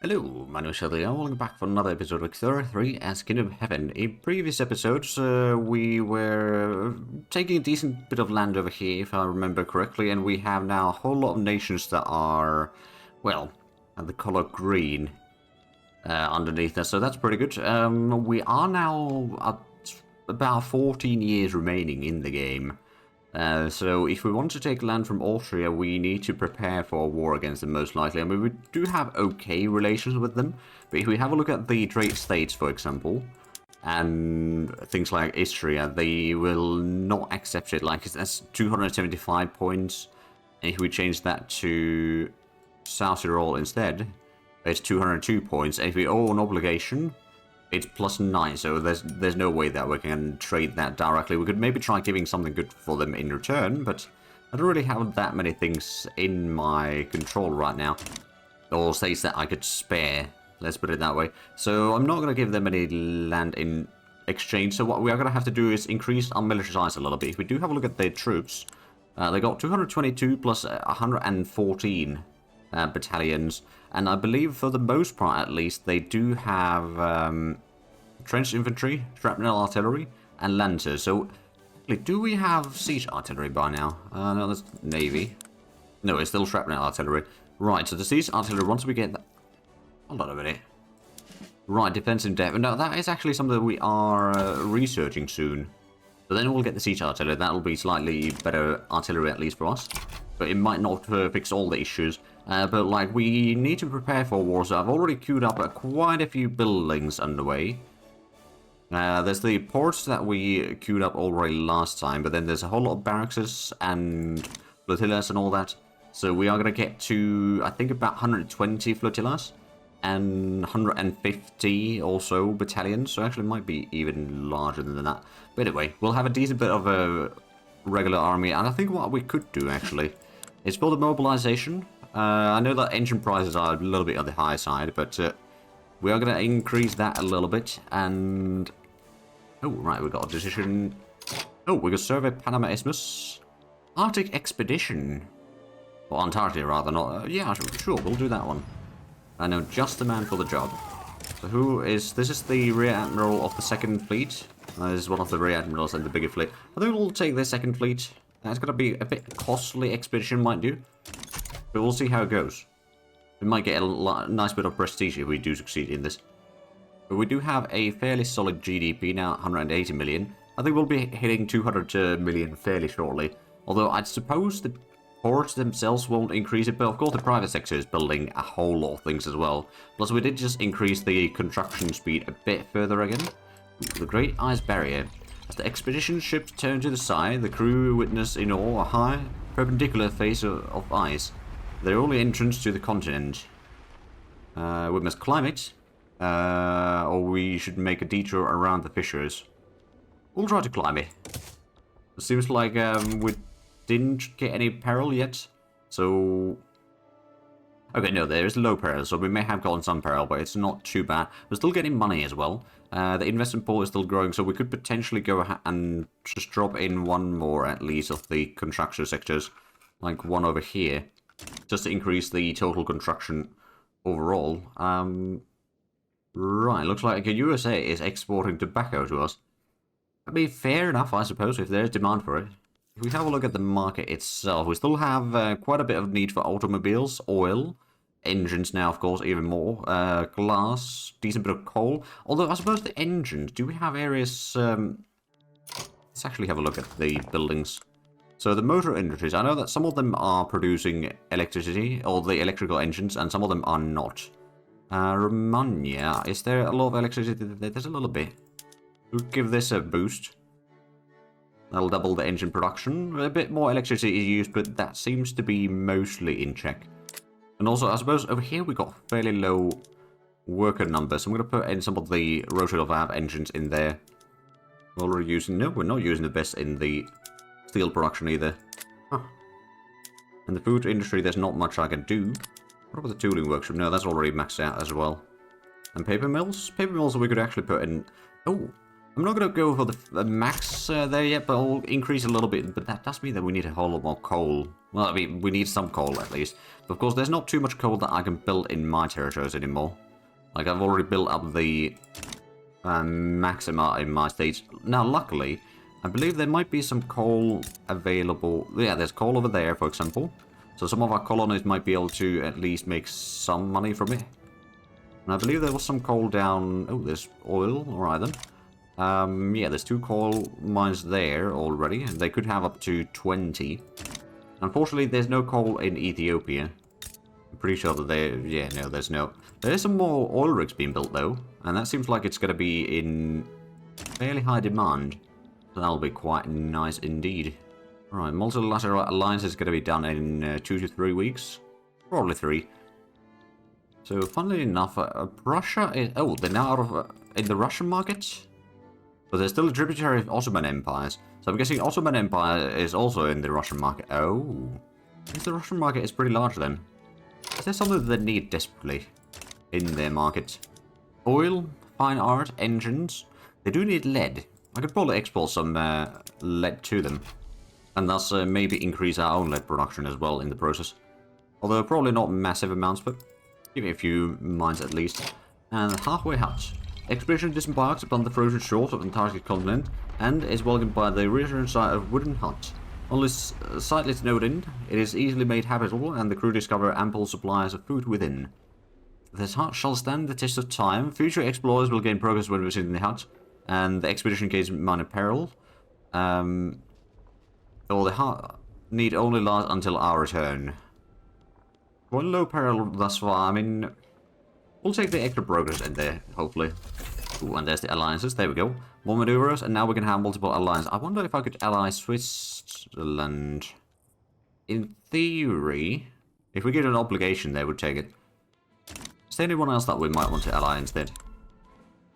Hello, my name is Shelly, and welcome back for another episode of Ep29 as Kingdom of Heaven. In previous episodes, we were taking a decent bit of land over here, if I remember correctly, and we have now a whole lot of nations that are, well, the color green underneath us, so that's pretty good. We are now at about 14 years remaining in the game. So if we want to take land from Austria, we need to prepare for a war against them most likely. I mean, we do have okay relations with them, but if we have a look at the trade states, for example, and things like Istria, they will not accept it. Like, that's 275 points, and if we change that to South Tyrol instead, it's 202 points, and if we owe an obligation, it's +9, so there's no way that we can trade that directly. We could maybe try giving something good for them in return, but I don't really have that many things in my control right now. Or states that I could spare, let's put it that way. So I'm not going to give them any land in exchange, so what we are going to have to do is increase our military size a little bit. If we do have a look at their troops, they got 222 plus 114 battalions, and I believe for the most part at least they do have trench infantry, shrapnel artillery, and lancers. So do we have siege artillery by now? No, that's navy. No, it's still shrapnel artillery. Right, so the siege artillery, once we get that... Hold on a minute. Right, defense in depth. No, that is actually something that we are researching soon. So then we'll get the siege artillery. That'll be slightly better artillery at least for us. But it might not fix all the issues. But like, we need to prepare for war, so I've already queued up quite a few buildings underway. There's the ports that we queued up already last time, but then there's a whole lot of barracks and flotillas and all that. So we are going to get to, I think, about 120 flotillas and 150 or so battalions. So actually it might be even larger than that. But anyway, we'll have a decent bit of a regular army, and I think what we could do actually is for the mobilization. I know that engine prices are a little bit on the high side, but we are going to increase that a little bit. And oh, right, we got a decision. Oh, we got survey Panama Isthmus, Arctic expedition, or Antarctica rather. Not yeah, sure, we'll do that one. I know just the man for the job. So who is this? Is the rear admiral of the second fleet? This is one of the rear admirals in the bigger fleet. I think we'll take the second fleet. It's going to be a bit costly expedition, mind you. But we'll see how it goes. We might get a nice bit of prestige if we do succeed in this. But we do have a fairly solid GDP now, 180 million. I think we'll be hitting 200 million fairly shortly. Although I suppose the ports themselves won't increase it, but of course the private sector is building a whole lot of things as well. Plus we did just increase the construction speed a bit further again. The Great Ice Barrier. As the expedition ships turn to the side, the crew witness in awe a high, perpendicular face of ice. The only entrance to the continent. We must climb it, or we should make a detour around the fissures. We'll try to climb it. It seems like we didn't get any peril yet, so... Okay, no, there is low peril, so we may have gotten some peril, but it's not too bad. We're still getting money as well. The investment pool is still growing, so we could potentially go and just drop in one more, at least, of the construction sectors. Like one over here. Just to increase the total construction overall. Right, looks like the USA is exporting tobacco to us. I mean, fair enough, I suppose, if there's demand for it. If we have a look at the market itself, we still have quite a bit of need for automobiles, oil, engines now, of course, even more, glass, decent bit of coal. Although, I suppose the engines, do we have areas... Let's actually have a look at the buildings. So the motor industries, I know that some of them are producing electricity, or the electrical engines, and some of them are not. Romania, is there a lot of electricity? There's a little bit. We'll give this a boost. That'll double the engine production. A bit more electricity is used, but that seems to be mostly in check. And also, I suppose over here we got fairly low worker numbers. So I'm going to put in some of the rotary valve engines in there. We're already using... No, we're not using the best in the... steel production either. Huh. And the food industry, there's not much I can do. What about the tooling workshop? No, that's already maxed out as well. And paper mills? Paper mills we could actually put in... Oh, I'm not going to go for the max there yet, but I'll increase a little bit. But that does mean that we need a whole lot more coal Well, I mean, we need some coal at least. But of course, there's not too much coal that I can build in my territories anymore. Like, I've already built up the maxima in my states. Now, luckily, I believe there might be some coal available. Yeah, there's coal over there, for example. So some of our colonies might be able to at least make some money from it. And I believe there was some coal down... Oh, there's oil. Alright then. Yeah, there's 2 coal mines there already. And they could have up to 20. Unfortunately, there's no coal in Ethiopia. I'm pretty sure that they... Yeah, no, there's no... There is some more oil rigs being built, though. And that seems like it's going to be in fairly high demand. So that'll be quite nice indeed. Alright, multilateral alliance is going to be done in 2 to 3 weeks. Probably 3. So, funnily enough, Russia is... Oh, they're now out of... in the Russian market? But they're still a tributary of Ottoman empires. So I'm guessing Ottoman Empire is also in the Russian market. Oh. I guess the Russian market is pretty large then. Is there something that they need desperately in their market? Oil, fine art, engines. They do need lead. I could probably export some lead to them. And thus maybe increase our own lead production as well in the process. Although probably not massive amounts, but give me a few mines at least. And halfway hut. Expedition disembarks upon the frozen shores of Antarctic continent and is welcomed by the reassuring sight of wooden hut. Only slightly snowed in, it is easily made habitable and the crew discover ample supplies of food within. This hut shall stand the test of time. Future explorers will gain progress when visiting the hut, and the expedition gains minor peril. Or the hut need only last until our return. Quite low peril thus far. I mean, we'll take the extra progress in there, hopefully. Ooh, and there's the alliances. There we go. More maneuvers, and now we can have multiple alliances. I wonder if I could ally Switzerland. In theory, if we get an obligation, they would take it. Is there anyone else that we might want to ally instead?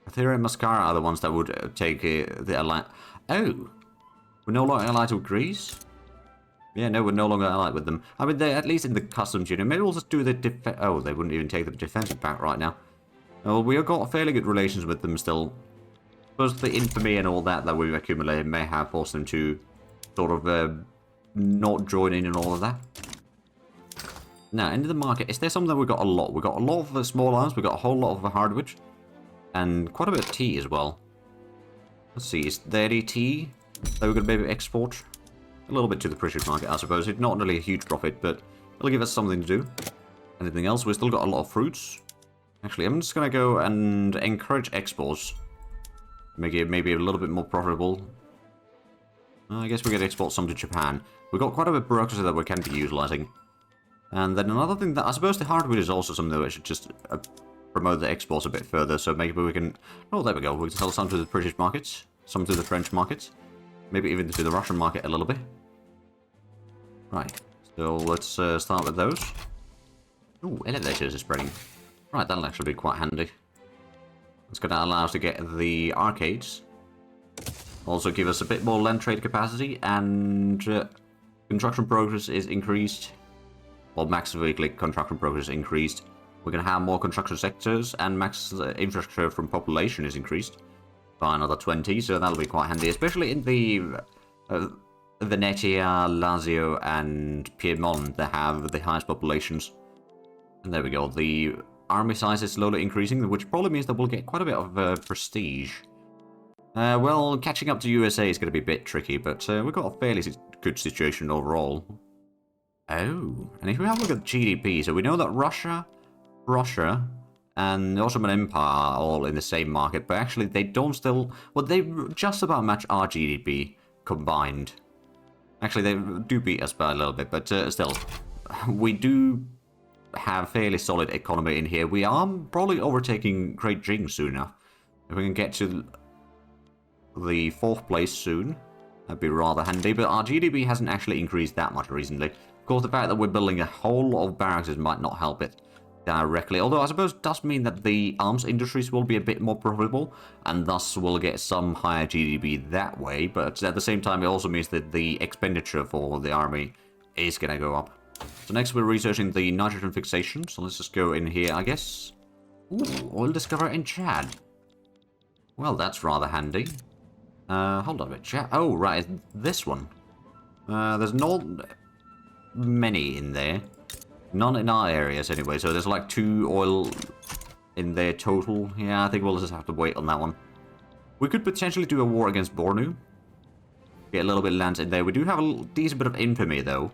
Athera and Mascara are the ones that would take the alliance. Oh! We're no longer allied with Greece? Yeah, no, we're no longer allied with them. I mean, they're at least in the customs union. Maybe we'll just do the defense. Oh, they wouldn't even take the defensive back right now. Well, we have got fairly good relations with them still. I suppose the infamy and all that we've accumulated may have forced them to sort of not join in and all of that. Now, into the market. Is there something that we've got a lot? We've got a lot of small arms. We've got a whole lot of hardwood. And quite a bit of tea as well. Let's see, is there any tea that we're going to maybe export? A little bit to the British market, I suppose. It's not really a huge profit, but it'll give us something to do. Anything else? We've still got a lot of fruits. Actually, I'm just going to go and encourage exports. Make it maybe a little bit more profitable. I guess we could export some to Japan. We've got quite a bit of bureaucracy that we can be utilizing. And then another thing that I suppose the hardwood is also something that we should just promote the exports a bit further. So maybe we can... Oh, there we go. We can sell some to the British markets, some to the French markets. Maybe even to the Russian market a little bit. Right, so let's start with those. Ooh, elevators are spreading. Right, that'll actually be quite handy. It's going to allow us to get the arcades. Also give us a bit more land trade capacity, and construction progress is increased. Well, max weekly construction progress increased. We're going to have more construction sectors, and max infrastructure from population is increased by another 20, so that'll be quite handy, especially in the Venetia, Lazio, and Piedmont that have the highest populations. And there we go, the army size is slowly increasing, which probably means that we'll get quite a bit of prestige. Well, catching up to USA is going to be a bit tricky, but we've got a fairly good situation overall. Oh, and if we have a look at GDP, so we know that Russia, and the Ottoman Empire are all in the same market, but actually they don't still... Well, they just about match our GDP combined. Actually, they do beat us by a little bit, but still, we do have fairly solid economy in here. We are probably overtaking Great Jing soon enough. If we can get to the 4th place soon, that'd be rather handy, but our GDP hasn't actually increased that much recently. Of course, the fact that we're building a whole lot of barracks might not help it directly, although I suppose it does mean that the arms industries will be a bit more profitable, and thus we'll get some higher GDP that way, but at the same time it also means that the expenditure for the army is going to go up. So next we're researching the nitrogen fixation, so let's just go in here, I guess. Ooh, oil discovered in Chad. Well, that's rather handy. Hold on a bit, Chad. Oh, right, this one. There's many in there. None in our areas anyway, so there's like 2 oil in there total. Yeah, I think we'll just have to wait on that one. We could potentially do a war against Bornu. Get a little bit of land in there. We do have a decent bit of infamy though.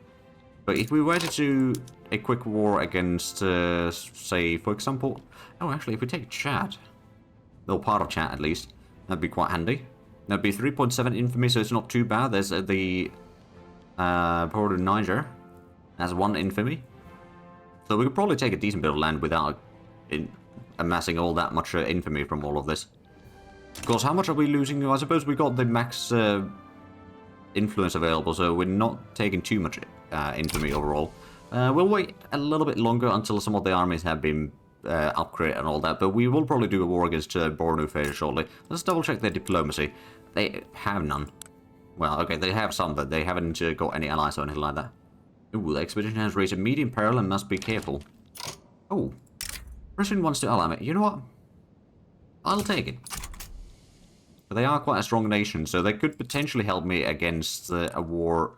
But if we were to do a quick war against, say, for example... Oh, actually, if we take Chad, or part of Chad at least, that'd be quite handy. That'd be 3.7 infamy, so it's not too bad. There's the port of Niger has 1 infamy. So we could probably take a decent bit of land without amassing all that much infamy from all of this. Of course, how much are we losing? I suppose we got the max influence available, so we're not taking too much infamy overall. We'll wait a little bit longer until some of the armies have been upgraded and all that, but we will probably do a war against Bornu fairly shortly. Let's double check their diplomacy. They have none. Well, okay, they have some, but they haven't got any allies or anything like that. Ooh, the expedition has raised a medium peril and must be careful. Oh, Britain wants to ally me. You know what? I'll take it. But they are quite a strong nation, so they could potentially help me against a war,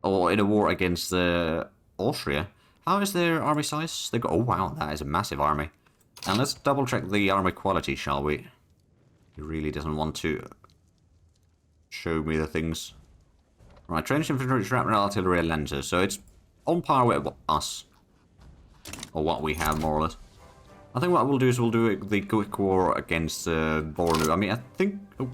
or in a war against Austria. How is their army size? They got, oh wow, that is a massive army. And let's double check the army quality, shall we? He really doesn't want to show me the things. Right, trained infantry, shrapnel, artillery, and lancers. So it's on par with us. Or what we have, more or less. I think what we'll do is we'll do the quick war against Bornu. I mean, I think... Oh.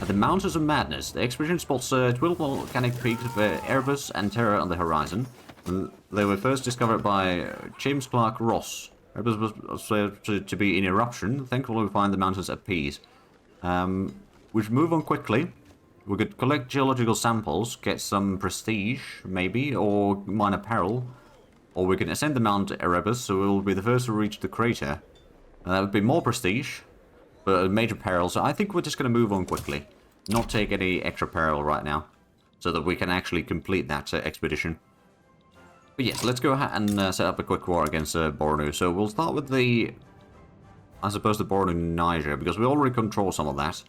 At the Mountains of Madness, the expedition spots 12 volcanic peaks of Erebus and Terror on the horizon. And they were first discovered by James Clark Ross. Erebus was said to be in eruption. Thankfully, we find the mountains at peace. We should move on quickly. We could collect geological samples, get some prestige, maybe, or minor peril. Or we can ascend the Mount Erebus, so we'll be the first to reach the crater. And that would be more prestige, but a major peril. So I think we're just going to move on quickly. Not take any extra peril right now, so that we can actually complete that expedition. But yes, let's go ahead and set up a quick war against Bornu. So we'll start with the, I suppose, the Bornu Niger, because we already control some of that.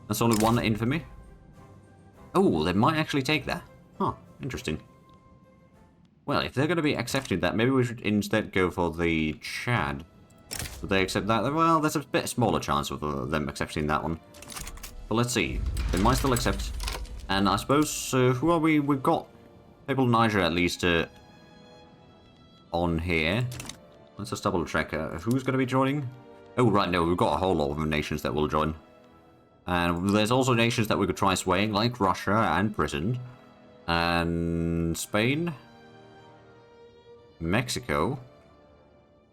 That's only 1 infamy. Oh, they might actually take that. Huh, interesting. Well, if they're going to be accepting that, maybe we should instead go for the Chad. Would they accept that? Well, there's a bit smaller chance of them accepting that one. But let's see. They might still accept. And I suppose, who are we? We've got Papal Niger at least on here. Let's just double check. Who's going to be joining? Oh, right, no, we've got a whole lot of nations that will join. And there's also nations that we could try swaying, like Russia and Britain. And Spain. Mexico.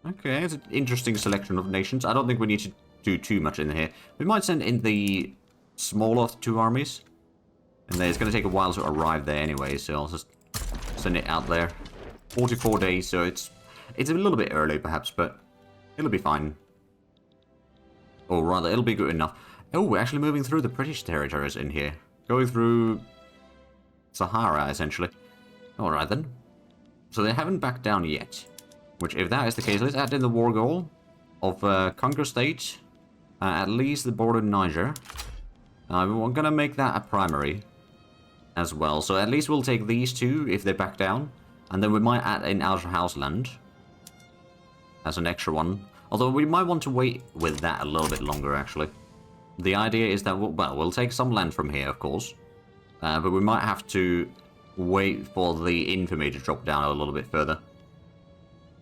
Okay, it's an interesting selection of nations. I don't think we need to do too much in here. We might send in the smaller 2 armies. And then it's going to take a while to arrive there anyway, so I'll just send it out there. 44 days, so it's a little bit early perhaps, but it'll be fine. Or rather, it'll be good enough. Oh, we're actually moving through the British territories in here. Going through Sahara, essentially. Alright then. So they haven't backed down yet. Which, if that is the case, let's add in the war goal of conquer state. At least the border of Niger. We're going to make that a primary as well. So at least we'll take these 2 if they back down. And then we might add in Outer Houseland as an extra one. Although we might want to wait with that a little bit longer, actually. The idea is that, we'll take some land from here, of course. But we might have to wait for the infamy to drop down a little bit further.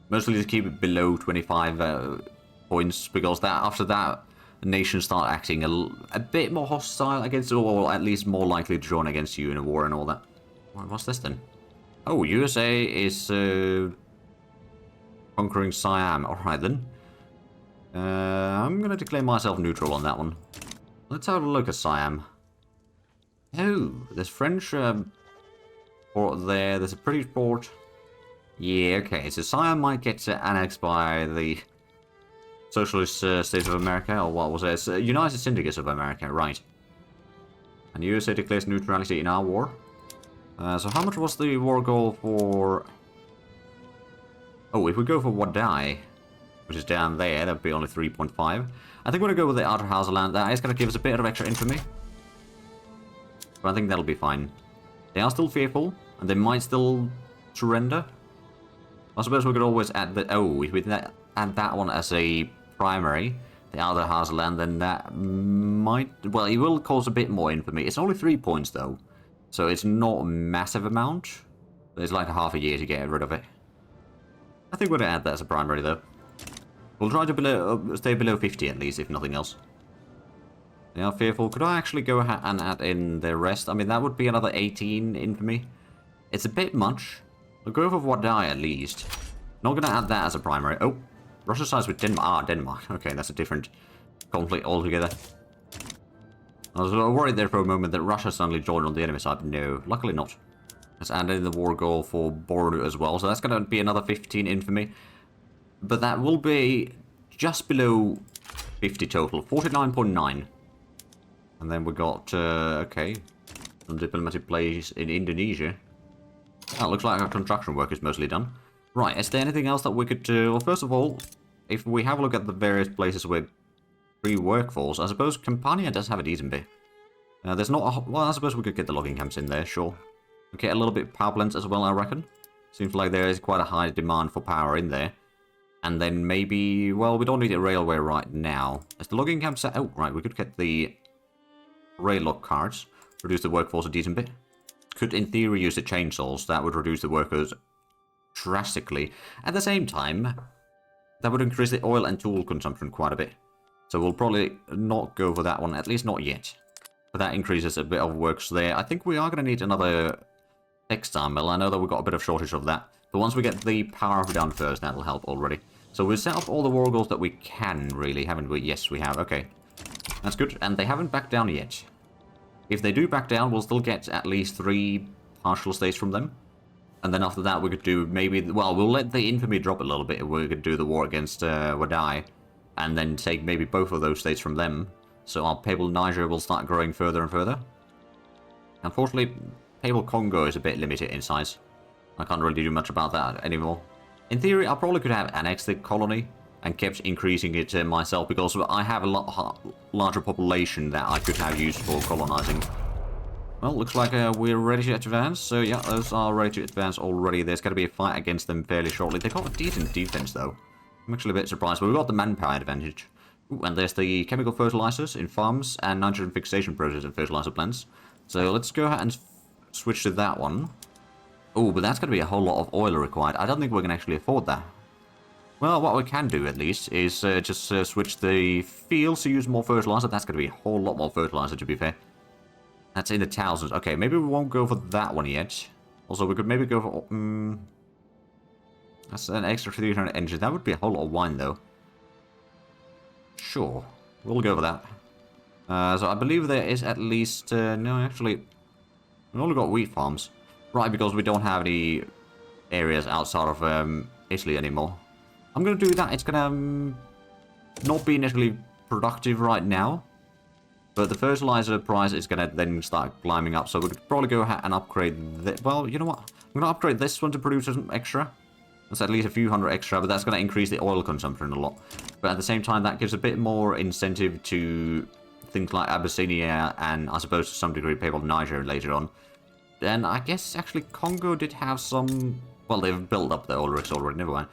Mostly to keep it below 25 points, because that after that, nations start acting a bit more hostile against, or at least more likely to join against you in a war and all that. What's this then? Oh, USA is conquering Siam. Alright then. I'm going to declare myself neutral on that one. Let's have a look at Siam. Oh, there's French port there. There's a British port. Yeah, okay. So Siam might get annexed by the Socialist States of America, or what was it? It's United Syndicates of America, right. And USA declares neutrality in our war. So how much was the war goal for... Oh, if we go for Wadai, which is down there, that would be only 3.5. I think we're going to go with the Outer Houseland. That is going to give us a bit of extra infamy. But I think that'll be fine. They are still fearful. And they might still surrender. I suppose we could always add the... Oh, if we add that one as a primary, the other has land, then that might... Well, it will cause a bit more infamy. It's only 3 points, though. So it's not a massive amount. It's like half a year to get rid of it. I think we're going to add that as a primary, though. We'll try to stay below 50 at least, if nothing else. They are fearful. Could I actually go ahead and add in the rest? I mean, that would be another 18 infamy. It's a bit much. We'll go for Wadai at least. Not going to add that as a primary. Oh, Russia sides with Denmark. Ah, Denmark. Okay, that's a different conflict altogether. I was worried there for a moment that Russia suddenly joined on the enemy side, but no, luckily not. Let's add in the war goal for Bornu as well, so that's going to be another 15 infamy. But that will be just below 50 total, 49.9. And then we got, okay, some diplomatic plays in Indonesia. Oh, looks like our construction work is mostly done. Right, is there anything else that we could do? Well, first of all, if we have a look at the various places with free workforce, I suppose Campania does have a decent bit. There's not a... Well, I suppose we could get the logging camps in there, sure. Okay, a little bit of power plants as well, I reckon. Seems like there is quite a high demand for power in there. And then maybe... Well, we don't need a railway right now. Is the logging camp set? Oh, right, we could get the rail log cards. Reduce the workforce a decent bit. Could, in theory, use the chainsaws. That would reduce the workers drastically. At the same time, that would increase the oil and tool consumption quite a bit. So we'll probably not go for that one, at least not yet. But that increases a bit of works there. I think we are going to need another textile mill. I know that we've got a bit of shortage of that. But once we get the power down first, that'll help already. So we've set up all the war goals that we can, really, haven't we? Yes, we have. Okay. That's good. And they haven't backed down yet. If they do back down, we'll still get at least 3 partial states from them. And then after that, we could do maybe... Well, we'll let the infamy drop a little bit. We could do the war against Wadai. And then take maybe both of those states from them. So our Papal Niger will start growing further and further. Unfortunately, Papal Congo is a bit limited in size. I can't really do much about that anymore. In theory, I probably could have annexed the colony and kept increasing it myself, because I have a lot larger population that I could have used for colonizing. Well, looks like we're ready to advance. So yeah, those are ready to advance already. There's going to be a fight against them fairly shortly. They've got a decent defense, though. I'm actually a bit surprised, but we've got the manpower advantage. Ooh, and there's the chemical fertilizers in farms and nitrogen fixation process in fertilizer plants. So let's go ahead and switch to that one. Oh, but that's going to be a whole lot of oil required. I don't think we can actually afford that. Well, what we can do, at least, is just switch the fields to use more fertilizer. That's going to be a whole lot more fertilizer, to be fair. That's in the thousands. Okay, maybe we won't go for that one yet. Also, we could maybe go for... that's an extra 300 engines. That would be a whole lot of wine, though. Sure, we'll go for that. So I believe there is at least... no, actually, we've only got wheat farms. Right, because we don't have any areas outside of Italy anymore. I'm going to do that. It's going to not be initially productive right now. But the fertilizer price is going to then start climbing up. So we could probably go ahead and upgrade this. Well, you know what? I'm going to upgrade this one to produce some extra. That's at least a few hundred extra, but that's going to increase the oil consumption a lot. But at the same time, that gives a bit more incentive to things like Abyssinia and, I suppose, to some degree, Papal Niger later on. And I guess, actually, Congo did have some... Well, they've built up the oil rigs already, never mind.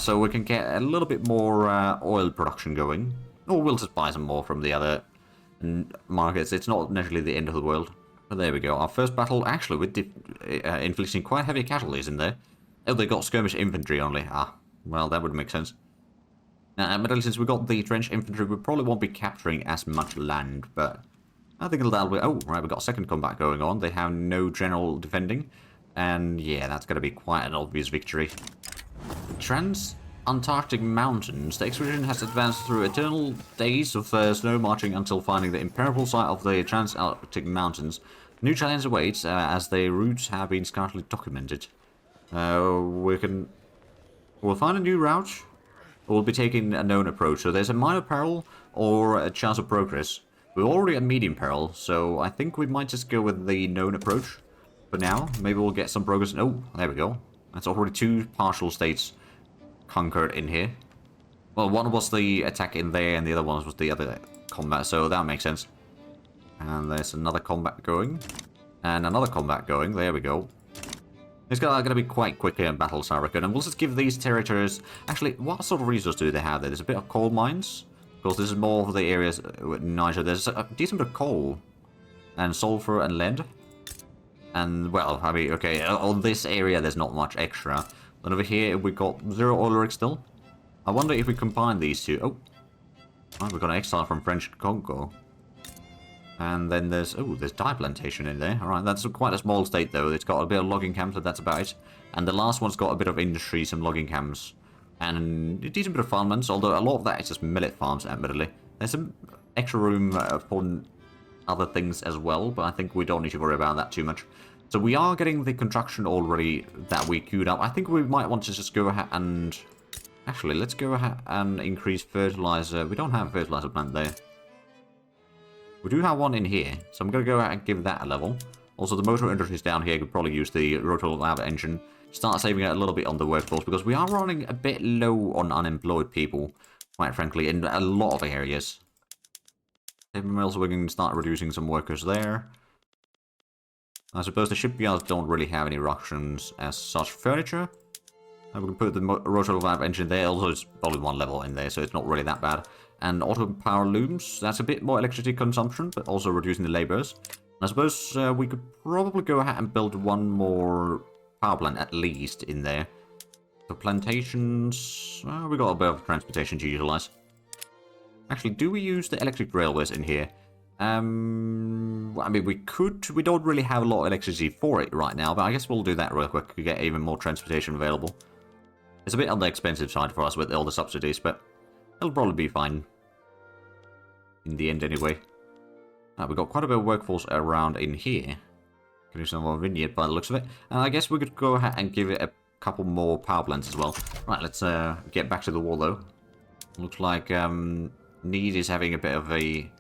So we can get a little bit more oil production going. Or we'll just buy some more from the other markets. It's not necessarily the end of the world. But there we go. Our first battle, actually, with inflicting quite heavy casualties in there. Oh, they got skirmish infantry only. Ah, well, that would make sense. Now, admittedly, since we got the trench infantry, we probably won't be capturing as much land, but I think that'll be... Oh, right, we've got second combat going on. They have no general defending. And yeah, that's going to be quite an obvious victory. Trans-Antarctic Mountains. The expedition has advanced through eternal days of snow marching until finding the impenetrable site of the Trans-Arctic Mountains. New challenge awaits as their routes have been scarcely documented. We'll find a new route. We'll be taking a known approach. So there's a minor peril or a chance of progress. We're already at medium peril, so I think we might just go with the known approach. For now, maybe we'll get some progress. Oh, there we go. That's already 2 partial states conquered in here. Well, one was the attack in there, and the other one was the other combat, so that makes sense. And there's another combat going. And another combat going. There we go. It's gonna be quite quick battles, I reckon. And we'll just give these territories... Actually, what sort of resource do they have there? There's a bit of coal mines. Of course, this is more of the areas with Niger. There's a decent bit of coal. And sulfur and lead. And, well, I mean, okay, on this area there's not much extra. Then over here we got 0 oil rigs still. I wonder if we combine these two. Oh, we got an exile from French Congo. And then there's dye plantation in there. Alright, that's quite a small state though. It's got a bit of logging camps, but that's about it. And the last one's got a bit of industry, some logging camps. And a decent bit of farmlands, although a lot of that is just millet farms, admittedly. There's some extra room for other things as well, but I think we don't need to worry about that too much. So we are getting the construction already that we queued up. I think we might want to just go ahead and... Actually, let's go ahead and increase fertilizer. We don't have a fertilizer plant there. We do have one in here, so I'm going to go ahead and give that a level. Also, the motor industries down here could probably use the rotary lava engine. Start saving it a little bit on the workforce, because we are running a bit low on unemployed people, quite frankly, in a lot of areas. Also, we can start reducing some workers there. I suppose the shipyards don't really have any ructions as such. Furniture? We can put the rotary lava engine there, also it's only one level in there, so it's not really that bad. And auto power looms, that's a bit more electricity consumption, but also reducing the labours. I suppose we could probably go ahead and build one more power plant at least in there. The plantations, we got a bit of transportation to utilise. Actually, do we use the electric railways in here? Well, I mean, we could. We don't really have a lot of electricity for it right now, but I guess we'll do that real quick to get even more transportation available. It's a bit on the expensive side for us with all the subsidies, but it'll probably be fine. In the end, anyway. We've got quite a bit of workforce around in here. Can do some more vineyard by the looks of it. And I guess we could go ahead and give it a couple more power plants as well. Right, let's get back to the war, though. Looks like Need is having a bit of a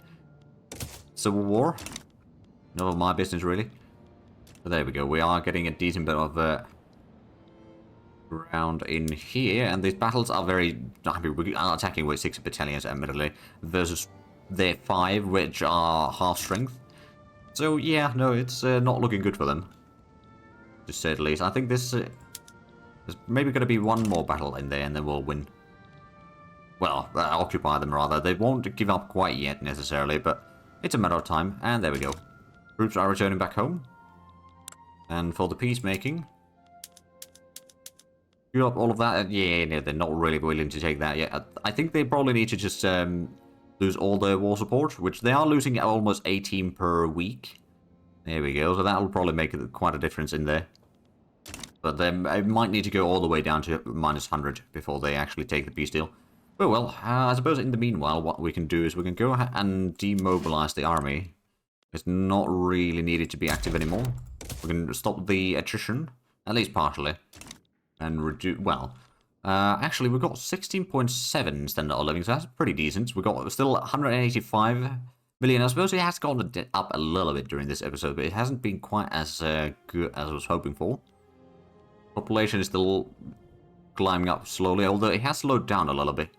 civil war. None of my business, really. But there we go. We are getting a decent bit of ground in here. And these battles are very... I mean, we are attacking with 6 battalions, admittedly, versus their 5, which are half strength. So, yeah, no, it's not looking good for them. To say the least. I think this... there's maybe going to be one more battle in there, and then we'll win. Well, occupy them, rather. They won't give up quite yet, necessarily, but it's a matter of time. And there we go. Troops are returning back home. And for the peacemaking... Give up all of that. Yeah, no, they're not really willing to take that yet. I think they probably need to just lose all their war support, which they are losing at almost 18 per week. There we go. So that'll probably make quite a difference in there. But they might need to go all the way down to -100 before they actually take the peace deal. But well, I suppose in the meanwhile, what we can do is we can go ahead and demobilize the army. It's not really needed to be active anymore. We can stop the attrition, at least partially. And reduce, well, actually we've got 16.7 standard of living, so that's pretty decent. We've got still 185 million. I suppose it has gone up a little bit during this episode, but it hasn't been quite as good as I was hoping for. Population is still climbing up slowly, although it has slowed down a little bit.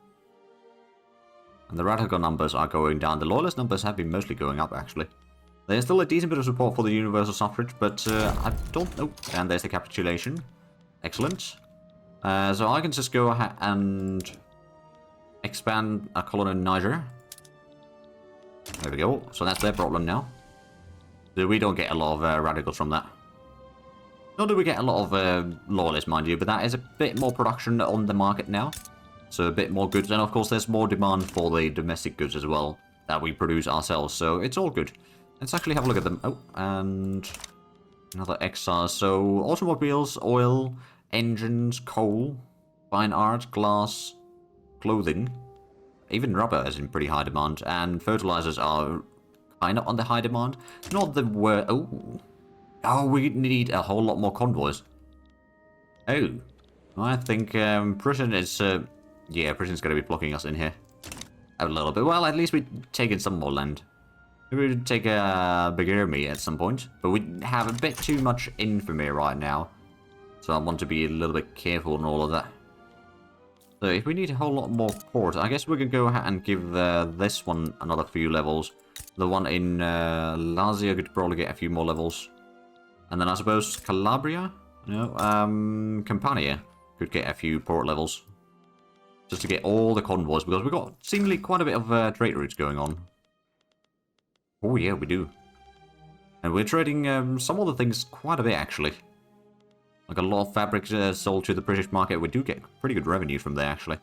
And the radical numbers are going down. The loyalist numbers have been mostly going up, actually. There's still a decent bit of support for the universal suffrage, but I don't know. And there's the capitulation. Excellent. So I can just go ahead and expand a colony in Niger. There we go. So that's their problem now. So we don't get a lot of radicals from that. Nor do we get a lot of loyalists, mind you, but that is a bit more production on the market now. So a bit more goods. And of course there's more demand for the domestic goods as well that we produce ourselves. So it's all good. Let's actually have a look at them. Oh, and... another exile. So, automobiles, oil, engines, coal, fine art, glass, clothing. Even rubber is in pretty high demand. And fertilizers are kind of on the high demand. Not the word... Oh, we need a whole lot more convoys. Oh. I think Britain is... yeah, Britain's going to be blocking us in here. A little bit. Well, at least we've taken some more land. Maybe we'd take a bigger army at some point, but we have a bit too much infamy right now. So I want to be a little bit careful and all of that. So if we need a whole lot more port, I guess we can go ahead and give this one another few levels. The one in Lazio could probably get a few more levels. And then I suppose Calabria? Campania could get a few port levels. Just to get all the convoys, because we've got seemingly quite a bit of trade routes going on. Oh yeah, we do. And we're trading some other things quite a bit, actually. Like a lot of fabric sold to the British market. We do get pretty good revenue from there, actually.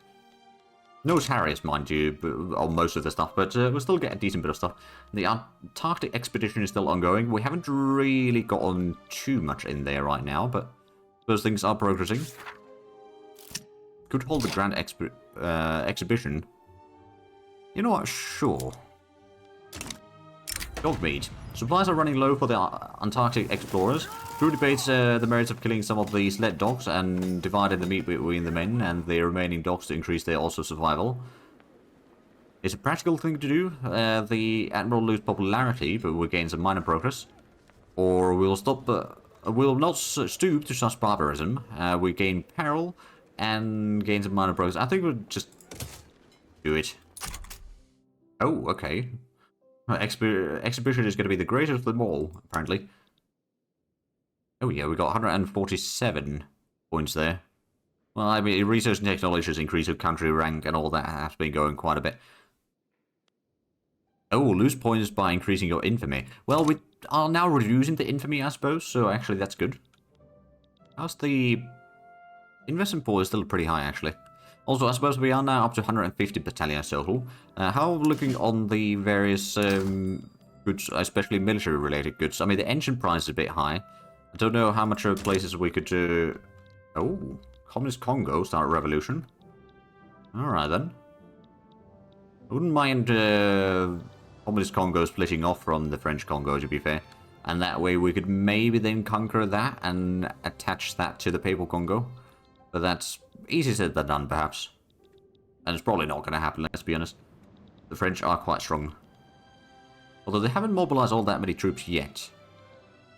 No Harriers, mind you, on most of the stuff, but we'll still get a decent bit of stuff. The Antarctic expedition is still ongoing. We haven't really gotten too much in there right now, but those things are progressing. Could hold the Grand Exhibition. You know what? Sure. Dog meat. Supplies are running low for the Antarctic explorers. Crew debates the merits of killing some of the sled dogs and dividing the meat between the men and the remaining dogs to increase their also survival. It's a practical thing to do. The Admiral lose popularity, but we'll gain some minor progress. Or we'll stop. We'll not stoop to such barbarism. We gain peril and gain some minor progress. I think we'll just do it. Oh, okay. Exhibition is going to be the greatest of them all, apparently. Oh yeah, we got 147 points there. Well, I mean, research and technology has increased with country rank and all that has been going quite a bit. Oh, lose points by increasing your infamy. Well, we are now reducing the infamy, I suppose, so actually that's good. How's the investment pool is still pretty high, actually. Also, I suppose we are now up to 150 battalions total. How are we looking on the various goods, especially military-related goods? I mean, the engine price is a bit high. I don't know how much of places we could do. Oh, Communist Congo start a revolution. Alright then. I wouldn't mind Communist Congo splitting off from the French Congo, to be fair. And that way we could maybe then conquer that and attach that to the Papal Congo. But that's easier said than done, perhaps. And it's probably not going to happen, let's be honest. The French are quite strong. Although they haven't mobilized all that many troops yet.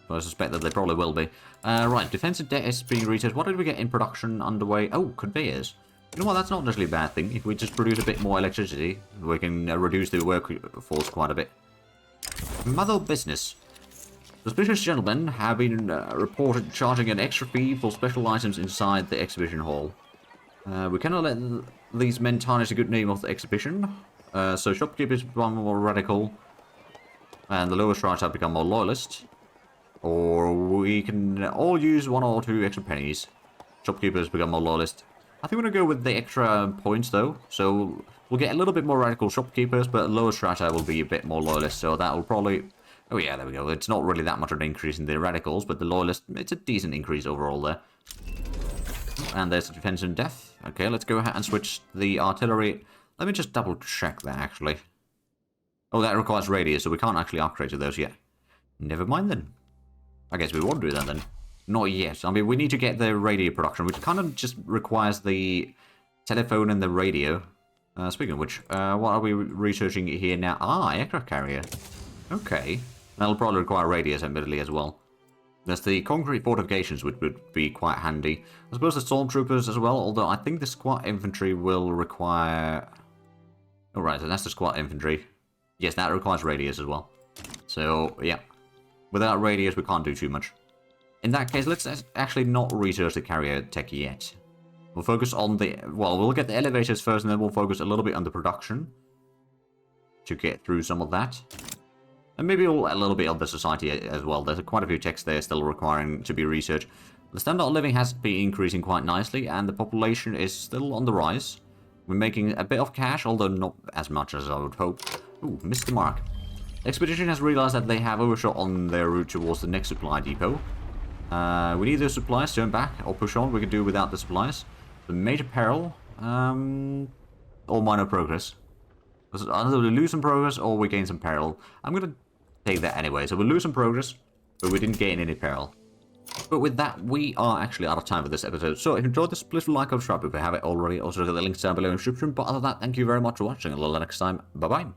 But I suspect that they probably will be. Right, defensive debt is being researched. What did we get in production underway? Oh, conveyors. You know what, that's not necessarily a bad thing. If we just produce a bit more electricity, we can reduce the workforce quite a bit. Mother business. Suspicious gentlemen have been reported charging an extra fee for special items inside the exhibition hall. We cannot let these men tarnish the good name of the exhibition. So shopkeepers become more radical, and the lower strata have become more loyalist. Or we can all use 1 or 2 extra pennies. Shopkeepers become more loyalist. I think we're going to go with the extra points, though. So we'll get a little bit more radical shopkeepers, but lower strata will be a bit more loyalist. So that will probably... Oh yeah, there we go. It's not really that much of an increase in the radicals, but the loyalist, it's a decent increase overall there. And there's the defense and death. Okay, let's go ahead and switch the artillery. Let me just double check that, actually. Oh, that requires radius, so we can't actually upgrade to those yet. Never mind then. I guess we won't do that then. Not yet. I mean, we need to get the radio production, which kind of just requires the telephone and the radio. Speaking of which, what are we researching here now? Ah, aircraft carrier. Okay. That'll probably require radius, admittedly, as well. There's the concrete fortifications, which would be quite handy. I suppose the stormtroopers as well, although I think the squat infantry will require... Oh, right, so that's the squat infantry. Yes, that requires radius as well. So, yeah. Without radius, we can't do too much. In that case, let's actually not research the carrier tech yet. We'll focus on the... Well, we'll get the elevators first, and then we'll focus a little bit on the production. To get through some of that. And maybe a little bit on the society as well. There's quite a few techs there still requiring to be researched. The standard of living has been increasing quite nicely, and the population is still on the rise. We're making a bit of cash, although not as much as I would hope. Ooh, missed the mark. The expedition has realized that they have overshot on their route towards the next supply depot. We need those supplies, turn back or push on. We can do without the supplies. The major peril, or minor progress. Either we lose some progress or we gain some peril. I'm going to take that anyway. So we'll lose some progress, but we didn't gain any peril. But with that, we are actually out of time for this episode. So if you enjoyed this, please like or subscribe if you haven't already. Also, the links down below in the description. But other than that, thank you very much for watching. Until next time, bye-bye.